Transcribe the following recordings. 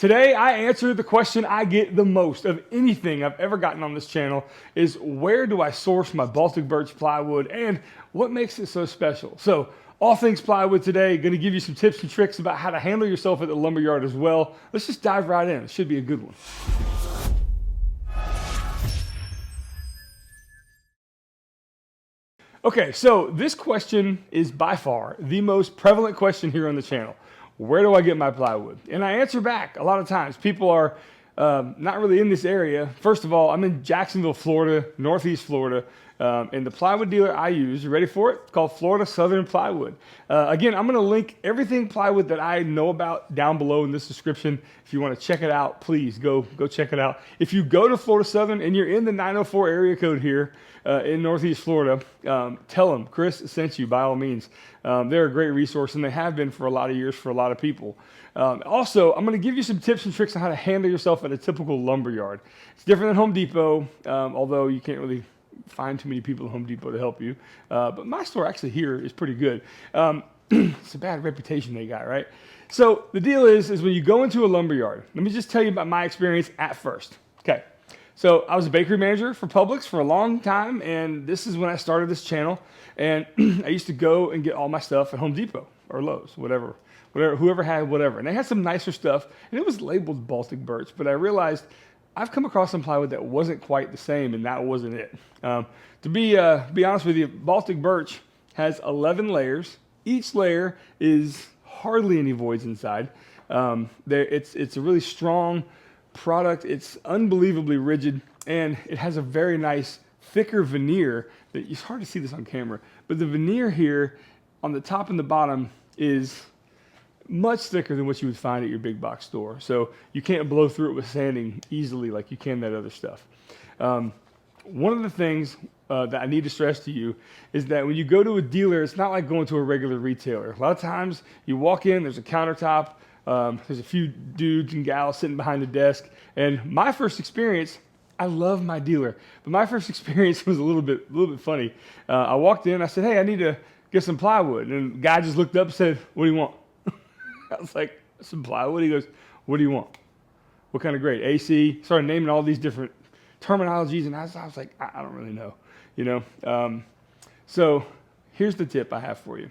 Today, I answer the question I get the most of anything I've ever gotten on this channel is where do I source my Baltic birch plywood and what makes it so special? So all things plywood today, going to give you some tips and tricks about how to handle yourself at the lumberyard as well. Let's just dive right in. It should be a good one. Okay, so this question is by far the most prevalent question here on the channel. Where do I get my plywood? And I answer back a lot of times. People are not really in this area. First of all, I'm in Jacksonville, Florida, Northeast Florida. And the plywood dealer I use, you ready for it? It's called Florida Southern Plywood. Again, I'm gonna link everything plywood that I know about down below in this description. If you wanna check it out, please go check it out. If you go to Florida Southern and you're in the 904 area code here in Northeast Florida, tell them Chris sent you by all means. They're a great resource and they have been for a lot of years for a lot of people. Also, I'm gonna give you some tips and tricks on how to handle yourself at a typical lumber yard. It's different than Home Depot, although you can't really find too many people at Home Depot to help you. But my store actually here is pretty good. It's a bad reputation they got, right? So the deal is when you go into a lumber yard, let me just tell you about my experience at first. Okay, so I was a bakery manager for Publix for a long time, and this is when I started this channel. And I used to go and get all my stuff at Home Depot or Lowe's, whatever, whoever had whatever. And they had some nicer stuff, and it was labeled Baltic birch, but I realized I've come across some plywood that wasn't quite the same, and that wasn't it. To be honest with you, Baltic birch has 11 layers. Each layer is hardly any voids inside. It's a really strong product. It's unbelievably rigid, and it has a very nice, thicker veneer. It's hard to see this on camera, but the veneer here on the top and the bottom is much thicker than what you would find at your big box store. So you can't blow through it with sanding easily like you can that other stuff. One of the things that I need to stress to you is that when you go to a dealer, it's not like going to a regular retailer. A lot of times you walk in, there's a countertop, there's a few dudes and gals sitting behind the desk. And my first experience, I love my dealer, but my first experience was a little bit funny. I walked in, I said, hey, I need to get some plywood. And the guy just looked up and said, what do you want? I was like, some plywood? He goes, what do you want? What kind of grade? AC? Started naming all these different terminologies, and I was like, I don't really know, you know? So here's the tip I have for you.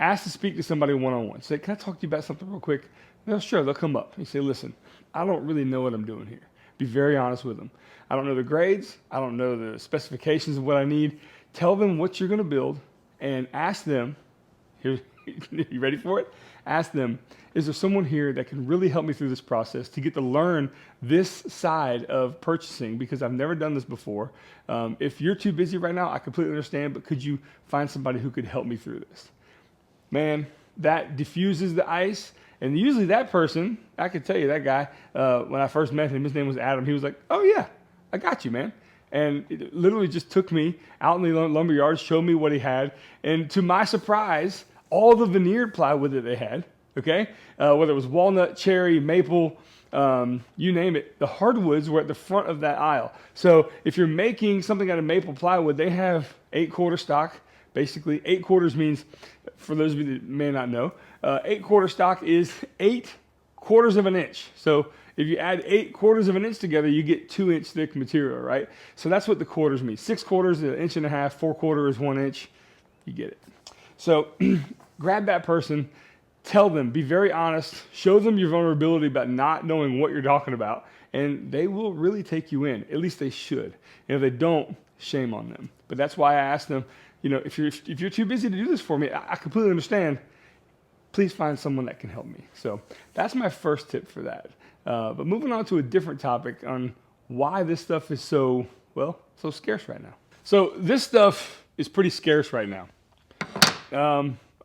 Ask to speak to somebody one-on-one. Say, can I talk to you about something real quick? No, sure, they'll come up. You say, listen, I don't really know what I'm doing here. Be very honest with them. I don't know the grades. I don't know the specifications of what I need. Tell them what you're gonna build and ask them, here's, you ready for it? Ask them, is there someone here that can really help me through this process to get to learn this side of purchasing, because I've never done this before. If you're too busy right now, I completely understand, but could you find somebody who could help me through this? Man, that diffuses the ice, and usually that person, I could tell you that guy, when I first met him, his name was Adam, he was like, oh yeah, I got you, man. And it literally just took me out in the lumber yard, showed me what he had, and to my surprise, all the veneered plywood that they had, okay? Whether it was walnut, cherry, maple, you name it, the hardwoods were at the front of that aisle. So if you're making something out of maple plywood, they have 8/4 stock. Basically, 8/4 means, for those of you that may not know, 8/4 stock is 8/4 of an inch. So if you add 8/4 of an inch together, you get 2-inch thick material, right? So that's what the quarters mean. 6/4 is 1.5 inches, 4/4 is 1 inch. You get it. So grab that person, tell them, be very honest, show them your vulnerability about not knowing what you're talking about, and they will really take you in. At least they should. And if they don't, shame on them. But that's why I asked them, you know, if you're too busy to do this for me, I completely understand. Please find someone that can help me. So that's my first tip for that. But moving on to a different topic on why this stuff is so scarce right now. So this stuff is pretty scarce right now.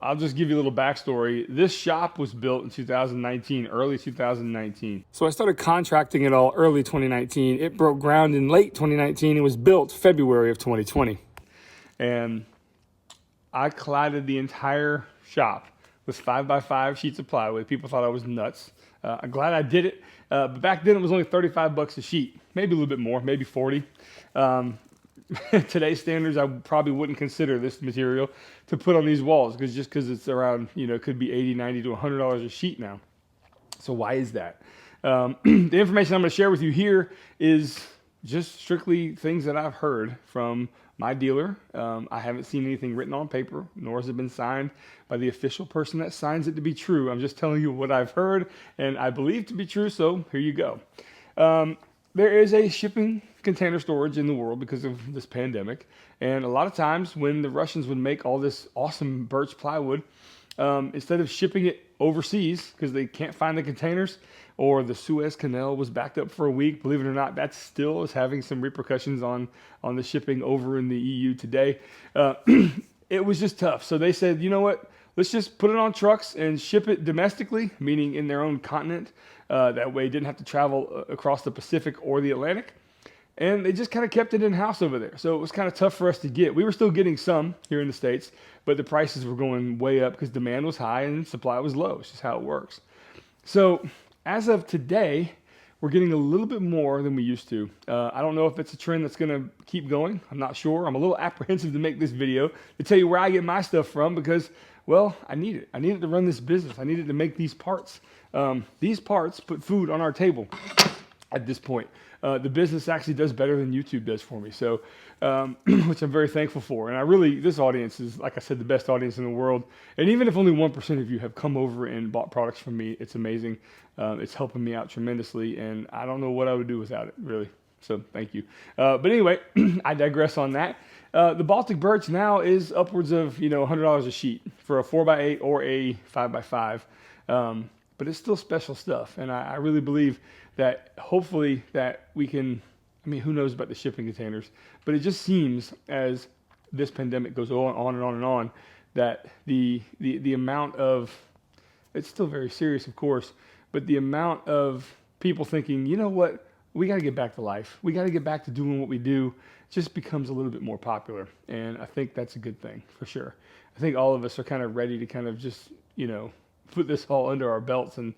I'll just give you a little backstory. This shop was built in 2019, early 2019. So I started contracting it all early 2019. It broke ground in late 2019. It was built February of 2020. And I collided the entire shop with 5x5 sheets of plywood. People thought I was nuts. I'm glad I did it. But back then it was only 35 bucks a sheet, maybe a little bit more, maybe 40. Today's standards, I probably wouldn't consider this material to put on these walls, because it's around, you know, it could be $80, $90 to $100 a sheet now. So why is that? The information I'm going to share with you here is just strictly things that I've heard from my dealer. I haven't seen anything written on paper, nor has it been signed by the official person that signs it to be true. I'm just telling you what I've heard and I believe to be true, so here you go. There is a shipping container storage in the world because of this pandemic, and a lot of times when the Russians would make all this awesome birch plywood, instead of shipping it overseas because they can't find the containers, or the Suez Canal was backed up for a week, believe it or not, that still is having some repercussions on the shipping over in the EU today. It was just tough. So they said, you know what, let's just put it on trucks and ship it domestically, meaning in their own continent. That way it didn't have to travel across the Pacific or the Atlantic. And they just kind of kept it in-house over there. So it was kind of tough for us to get. We were still getting some here in the States, but the prices were going way up because demand was high and supply was low. It's just how it works. So as of today, we're getting a little bit more than we used to. I don't know if it's a trend that's going to keep going. I'm not sure. I'm a little apprehensive to make this video to tell you where I get my stuff from because, well, I need it. I need it to run this business. I need it to make these parts. These parts put food on our table at this point. The business actually does better than YouTube does for me, so which I'm very thankful for. And this audience is, like I said, the best audience in the world. And even if only 1% of you have come over and bought products from me, it's amazing. It's helping me out tremendously, and I don't know what I would do without it, really. So thank you. But anyway, I digress on that. The Baltic birch now is upwards of $100 a sheet for a 4x8 or a 5x5. But it's still special stuff, and I really believe that hopefully that we can, who knows about the shipping containers, but it just seems as this pandemic goes on and on and on, that the amount of, it's still very serious, of course, but the amount of people thinking, you know what, we got to get back to life. We got to get back to doing what we do, just becomes a little bit more popular. And I think that's a good thing, for sure. I think all of us are kind of ready to kind of just, put this all under our belts and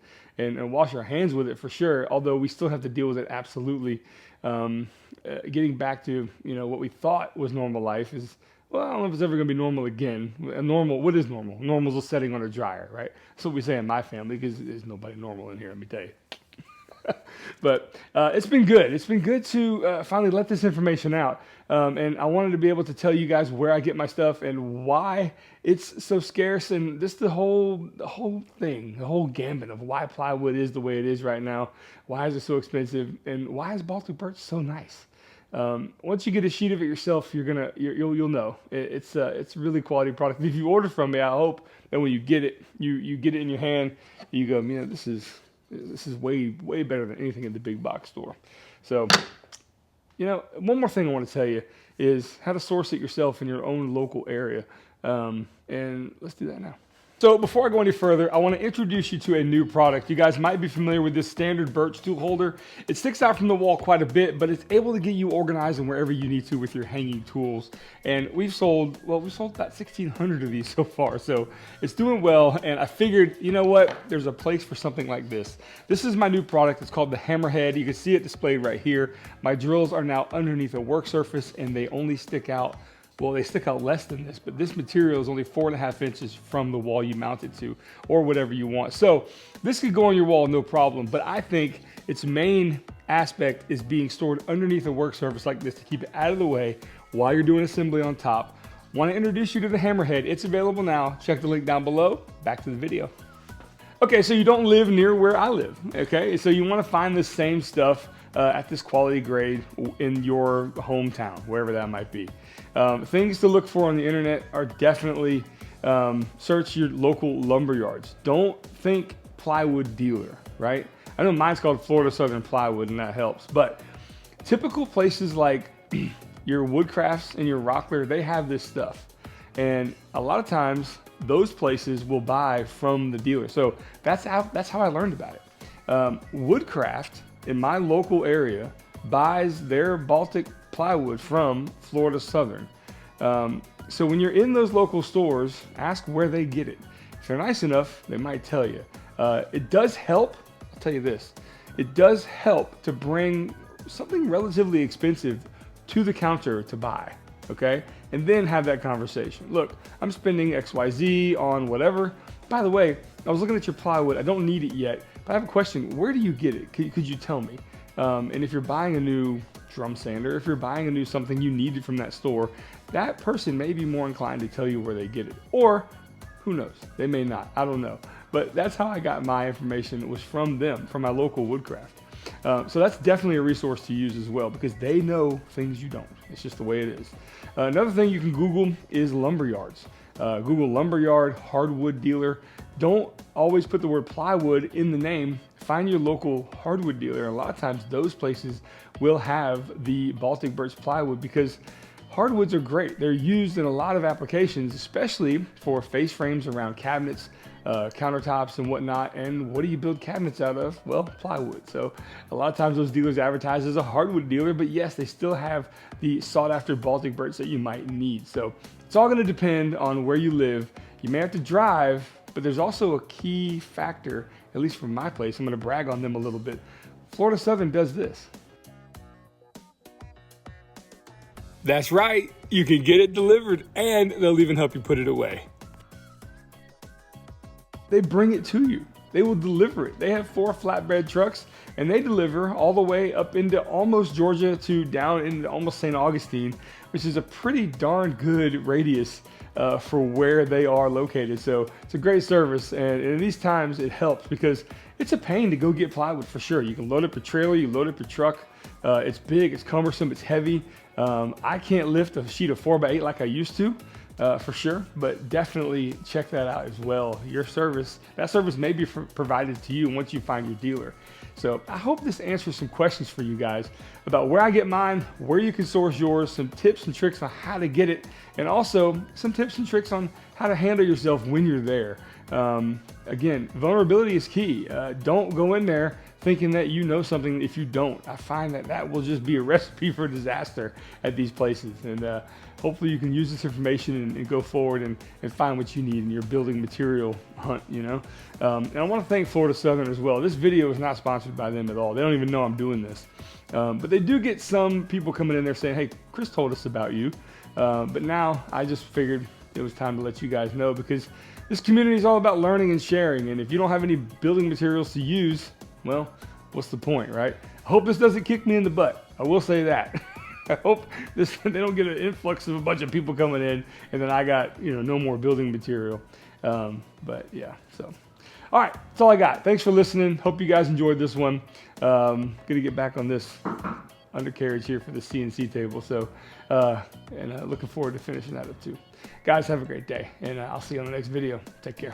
wash our hands with it, for sure, although we still have to deal with it, absolutely. Getting back to what we thought was normal life is, well, I don't know if it's ever going to be normal again. What is normal? Normal is setting on a dryer, right? That's what we say in my family, because there's nobody normal in here, let me tell you. But it's been good. It's been good to finally let this information out. And I wanted to be able to tell you guys where I get my stuff and why it's so scarce, and just the whole thing, the whole gambit of why plywood is the way it is right now. Why is it so expensive? And why is Baltic birch so nice? Once you get a sheet of it yourself, you'll know it's a really quality product. If you order from me, I hope that when you get it, you get it in your hand, you go, this is way better than anything in the big box store. So, one more thing I want to tell you is how to source it yourself in your own local area. And let's do that now. So before I go any further, I want to introduce you to a new product. You guys might be familiar with this standard birch tool holder. It sticks out from the wall quite a bit, but it's able to get you organized and wherever you need to with your hanging tools. And we've sold about 1,600 of these so far, so it's doing well. And I figured, you know what, there's a place for something like this. This is my new product. It's called the Hammerhead. You can see it displayed right here. My drills are now underneath a work surface, and they only stick out, well, they stick out less than this, but this material is only 4.5 inches from the wall you mount it to, or whatever you want. So this could go on your wall, no problem, but I think its main aspect is being stored underneath a work surface like this to keep it out of the way while you're doing assembly on top. Want to introduce you to the Hammerhead. It's available now. Check the link down below. Back to the video. Okay, so you don't live near where I live, okay? So you want to find the same stuff at this quality grade in your hometown, wherever that might be. Things to look for on the internet are definitely search your local lumber yards. Don't think plywood dealer, right? I know mine's called Florida Southern Plywood, and that helps, but typical places like your Woodcrafts and your Rockler, they have this stuff. And a lot of times those places will buy from the dealer. So that's how I learned about it. Woodcraft in my local area buys their Baltic plywood from Florida Southern. So when you're in those local stores, ask where they get it. If they're nice enough, they might tell you. It does help, I'll tell you this, it does help to bring something relatively expensive to the counter to buy, okay? And then have that conversation. Look, I'm spending XYZ on whatever. By the way, I was looking at your plywood. I don't need it yet, But I have a question. Where do you get it? Could you tell me? And if you're buying a new drum sander, if you're buying a new something you needed from that store, that person may be more inclined to tell you where they get it. Or who knows? They may not. I don't know. But that's how I got my information. It was from them, from my local woodcraft. So that's definitely a resource to use as well, because they know things you don't. It's just the way it is. Another thing you can Google is lumber yards. Google lumberyard, hardwood dealer. Don't always put the word plywood in the name. Find your local hardwood dealer. A lot of times those places will have the Baltic birch plywood, because hardwoods are great. They're used in a lot of applications, especially for face frames around cabinets, countertops and whatnot. And what do you build cabinets out of? Well, plywood. So a lot of times those dealers advertise as a hardwood dealer, but yes, they still have the sought after Baltic birch that you might need. So it's all going to depend on where you live. You may have to drive, but there's also a key factor, at least from my place. I'm going to brag on them a little bit. Florida Southern does this. That's right. You can get it delivered, and they'll even help you put it away. They bring it to you. They will deliver it. They have 4 flatbed trucks, and they deliver all the way up into almost Georgia to down into almost St. Augustine, which is a pretty darn good radius for where they are located. So it's a great service, and in these times it helps, because it's a pain to go get plywood for sure. You can load up your trailer, you load up your truck. It's big, it's cumbersome, it's heavy. I can't lift a sheet of 4x8 like I used to. For sure, but definitely check that out as well. Your service, that service may be provided to you once you find your dealer. So I hope this answers some questions for you guys about where I get mine, where you can source yours, some tips and tricks on how to get it, and also some tips and tricks on how to handle yourself when you're there. Again, vulnerability is key. Don't go in there thinking that you know something if you don't. I find that that will just be a recipe for disaster at these places. And hopefully you can use this information and go forward and find what you need in your building material hunt, you know. And I want to thank Florida Southern as well. This video is not sponsored by them at all. They don't even know I'm doing this. But they do get some people coming in there saying, hey, Chris told us about you. But now I just figured it was time to let you guys know, because this community is all about learning and sharing. And if you don't have any building materials to use, well, what's the point, right? I hope this doesn't kick me in the butt. I will say that. I hope they don't get an influx of a bunch of people coming in and then I got, no more building material. But yeah, so. All right, that's all I got. Thanks for listening. Hope you guys enjoyed this one. Gonna get back on this undercarriage here for the CNC table. So, looking forward to finishing that up too. Guys, have a great day, and I'll see you on the next video. Take care.